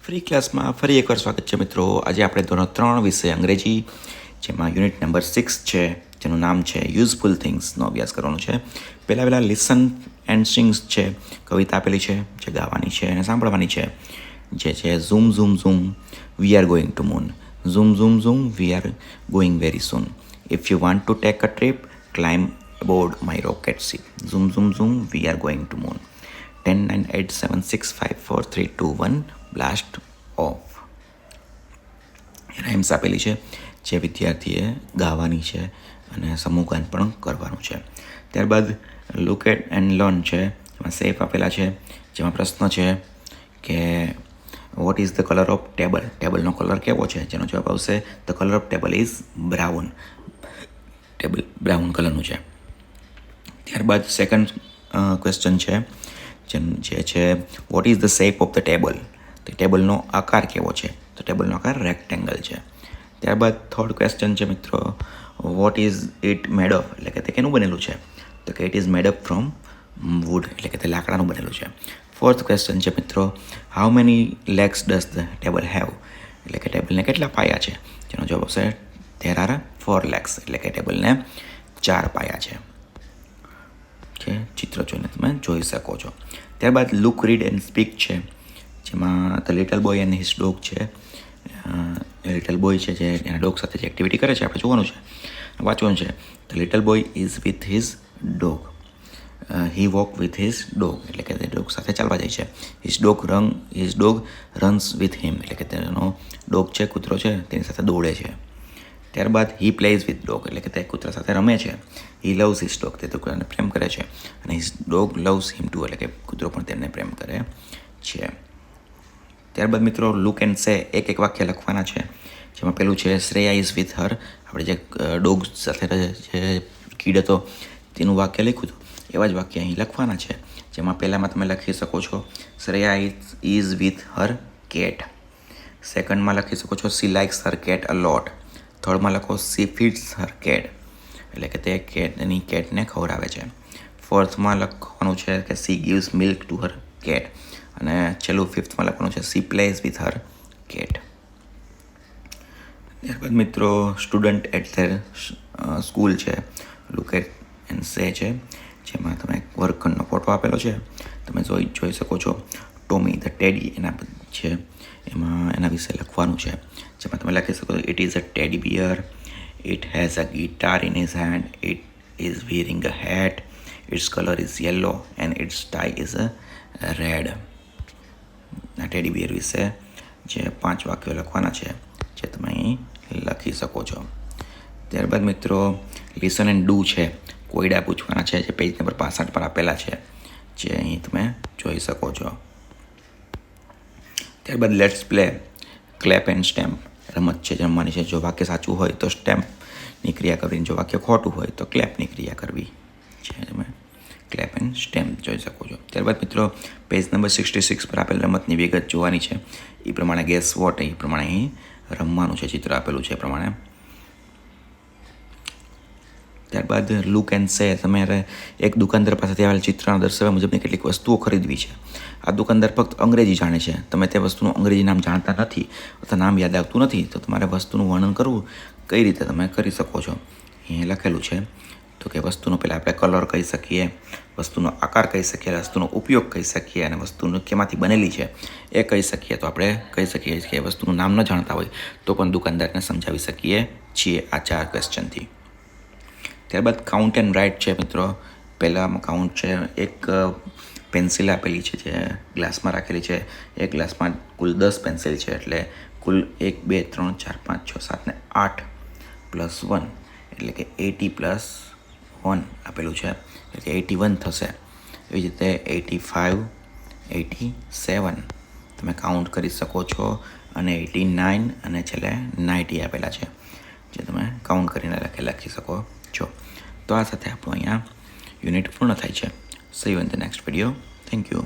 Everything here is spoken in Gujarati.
ફ્રી ક્લાસમાં ફરી એકવાર સ્વાગત છે મિત્રો. આજે આપણે ધોરણ 3 વિષય અંગ્રેજી, જેમાં યુનિટ નંબર 6 છે, જેનું નામ છે યુઝફુલ થિંગ્સનો અભ્યાસ કરવાનો છે. પહેલાં લિસન એન્ડ સિંગ્સ છે, કવિતા આપેલી છે જે ગાવાની છે અને સાંભળવાની છે, જે છે zoom zoom zoom we are going to moon, zoom zoom zoom we are going very soon, if you want to take a trip climb aboard my rocket ship, zoom zoom zoom we are going to moon, 10 9 8 7 6 5 4 3 2 1 blast off. Rhymes આપેલી છે જે વિદ્યાર્થીએ ગાવાની છે અને સમૂહગાન પણ કરવાનું છે. ત્યારબાદ લુક એટ એન્ડ લર્ન છે, જેમાં સેફ આપેલા છે, જેમાં પ્રશ્ન છે કે what is the colour of table, ટેબલનો કલર કેવો છે, જેનો જવાબ આવશે the colour of table is brown, table brown કલરનું છે. ત્યારબાદ સેકન્ડ ક્વેશ્ચન છે જે છે what is the shape of the table, તો ટેબલનો આકાર કેવો છે, તો ટેબલનો આકાર રેક્ટેંગલ છે. ત્યારબાદ થર્ડ ક્વેશ્ચન છે મિત્રો, what is it made of, એટલે કે તે કેનું બનેલું છે, તો કે it is made up from wood, એટલે કે તે લાકડાનું બનેલું છે. ફોર્થ ક્વેશ્ચન છે મિત્રો, how many legs does the table have, એટલે કે ટેબલને કેટલા પાયા છે, જેનો જવાબ આવશે ધેર આર 4 લેગ્સ, એટલે કે ટેબલને 4 પાયા છે. ચિત્ર જોઈને તમે જોઈ શકો છો. ત્યારબાદ લુક રીડ એન્ડ સ્પીક છે, જેમાં the little boy and his dog છે. લિટલ બોય છે જે એના ડોગ સાથે જે એક્ટિવિટી કરે છે આપણે જોવાનું છે, વાંચવાનું છે. The little boy is with his dog, he walk with his dog, એટલે કે તે ડોગ સાથે ચાલવા જાય છે. His dog runs with him, એટલે કે તેનો ડોગ છે, કૂતરો છે, તેની સાથે દોડે છે. ત્યારબાદ હી પ્લેઝ વિથ ડોગ, એટલે કે તે કૂતરા સાથે રમે છે. હી લવ્સ હિઝ ડોગ, તે કૂતરાને પ્રેમ કરે છે. અને his dog loves him to, એટલે કે કૂતરો પણ તેમને પ્રેમ કરે છે. ત્યારબાદ મિત્રો લુક એન્ડ સે, એક વાક્ય લખવાના છે, જેમાં પેલું છે શ્રેયા ઇઝ વિથ હર, આપણે જે ડોગ સાથે જે કીડ હતો તેનું વાક્ય લખ્યું હતું એવા જ વાક્ય અહીં લખવાના છે. જેમાં પહેલામાં તમે લખી શકો છો Shreya is with her cat. સેકન્ડમાં લખી શકો છો સી લાઇક્સ હર કેટ અ લોટ. થર્ડમાં લખો સી ફીડ્સ હર કેટ, એટલે કે તે એની કેટને ખવડાવે છે. ફોર્થમાં લખવાનું છે કે C gives milk to her cat. અને છેલ્લું ફિફ્થમાં લખવાનું છે C plays with her cat. ત્યારબાદ મિત્રો સ્ટુડન્ટ એટ ધેર સ્કૂલ છે, લુક એટ એન્ડ સે છે, જેમાં તમે વર્કખંડનો ફોટો આપેલો છે, તમે જોઈ શકો છો. ટોમી ધ ટેડી એના છે, એમાં એના વિશે લખવાનું છે, જેમાં તમે લખી શકો it is a teddy bear, it has a guitar in his hand, it is wearing a hat, its colour is yellow and its tie is a red. આ ટેડી બિયર વિશે જે 5 વાક્યો લખવાના છે, જે તમે અહીં લખી શકો છો. ત્યારબાદ મિત્રો લિસન એન્ડ ડુ છે, કોયડા પૂછવાના છે, જે પેજ નંબર 65 પર આપેલા છે, જે અહીં તમે જોઈ શકો છો. ત્યારબાદ let's play, clap and stamp, રમત છે રમવાની છે. જો વાક્ય સાચું હોય તો સ્ટેમ્પની ક્રિયા કરવી, જો વાક્ય ખોટું હોય તો ક્લેપની ક્રિયા કરવી છે. તમે ક્લેપ એન્ડ સ્ટેમ્પ જોઈ શકો છો. ત્યારબાદ મિત્રો પેજ નંબર 66 પર આપેલ રમતની વિગત જોવાની છે. એ પ્રમાણે ગેસ વોટ, એ પ્રમાણે અહીં રમવાનું છે, ચિત્ર આપેલું છે એ પ્રમાણે. ત્યારબાદ લુક એન્ડ સે, તમારે એક દુકાનદાર પાસેથી આવેલ ચિત્રના દર્શાવ્યા મુજબની કેટલીક વસ્તુઓ ખરીદવી છે. આ દુકાનદાર ફક્ત અંગ્રેજી જાણે છે, તમે તે વસ્તુનું અંગ્રેજી નામ જાણતા નથી અથવા નામ યાદ આવતું નથી, તો તમારે વસ્તુનું વર્ણન કરવું કઈ રીતે તમે કરી શકો છો. અહીં લખેલું છે તો કે વસ્તુનો પહેલાં આપણે કલર કહી શકીએ, વસ્તુનો આકાર કહી શકીએ, વસ્તુનો ઉપયોગ કહી શકીએ, અને વસ્તુનું કેમાંથી બનેલી છે એ કહી શકીએ. તો આપણે કહી શકીએ કે વસ્તુનું નામ ન જાણતા હોય તો પણ દુકાનદારને સમજાવી શકીએ છીએ આ 4 ક્વેશ્ચનથી. ત્યારબાદ કાઉન્ટ એન્ડ રાઇટ છે મિત્રો. પહેલાંમાં કાઉન્ટ છે, એક પેન્સિલ આપેલી છે જે ગ્લાસમાં રાખેલી છે. એક ગ્લાસમાં કુલ 10 પેન્સિલ છે, એટલે કુલ 1 2 3 4 5 6 7 ને 8 પ્લસ 1, એટલે કે 80 પ્લસ 1 આપેલું છે, એટલે 81 થશે. એવી જ રીતે 85 87 તમે કાઉન્ટ કરી શકો છો, અને 89 અને છેલ્લે 90 આપેલા છે, જે તમે કાઉન્ટ કરીને લખી શકો છો. તો આ સાથે આપણું અહીંયા યુનિટ પૂર્ણ થાય છે. C you in the next video. Thank you.